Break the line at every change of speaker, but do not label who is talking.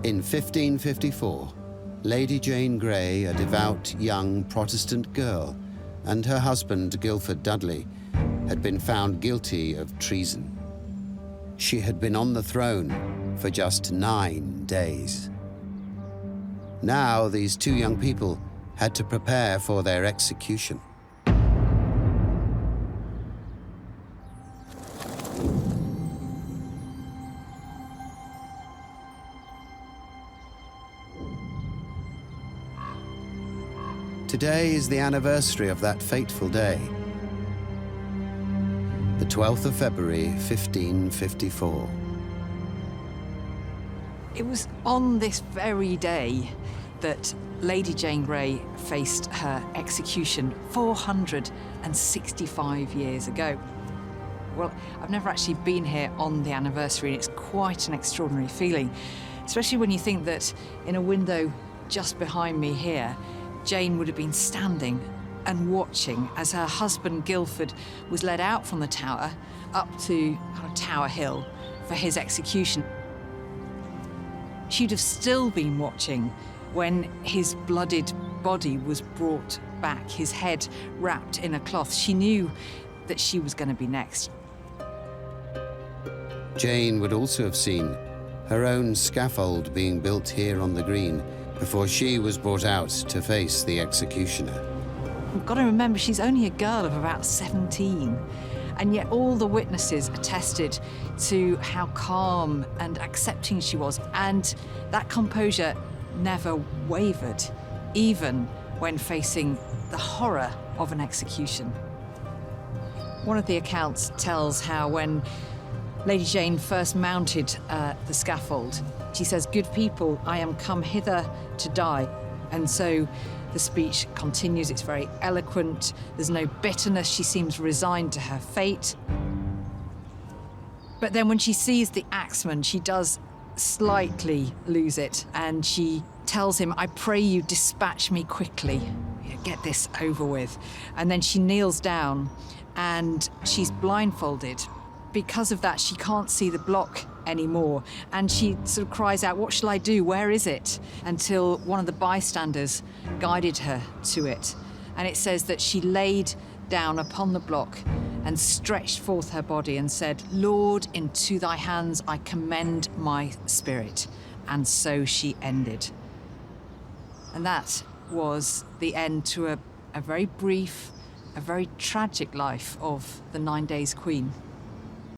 In 1554, Lady Jane Grey, a devout young Protestant girl, and her husband, Guildford Dudley, had been found guilty of treason. She had been on the throne for just 9 days. Now, these two young people had to prepare for their execution. Today is the anniversary of that fateful day, the 12th of February, 1554.
It was on this very day that Lady Jane Grey faced her execution 465 years ago. Well, I've never actually been here on the anniversary, and it's quite an extraordinary feeling, especially when you think that in a window just behind me here, Jane would have been standing and watching as her husband Guildford was led out from the tower up to Tower Hill for his execution. She'd have still been watching when his bloodied body was brought back, his head wrapped in a cloth. She knew that she was going to be next.
Jane would also have seen her own scaffold being built here on the green before she was brought out to face the executioner.
We've got to remember she's only a girl of about 17, and yet all the witnesses attested to how calm and accepting she was, and that composure never wavered, even when facing the horror of an execution. One of the accounts tells how when Lady Jane first mounted the scaffold, she says, "Good people, I am come hither to die." And so the speech continues. It's very eloquent. There's no bitterness. She seems resigned to her fate. But then when she sees the axeman, she does slightly lose it, and she tells him, "I pray you, dispatch me quickly. Get this over with." And then she kneels down, and she's blindfolded. Because of that, she can't see the block anymore, and she sort of cries out, "What shall I do? Where is it?" Until one of the bystanders guided her to it. And it says that she laid down upon the block and stretched forth her body and said, "Lord, into thy hands I commend my spirit." And so she ended. And that was the end to a very brief, a very tragic life of the 9 Days Queen.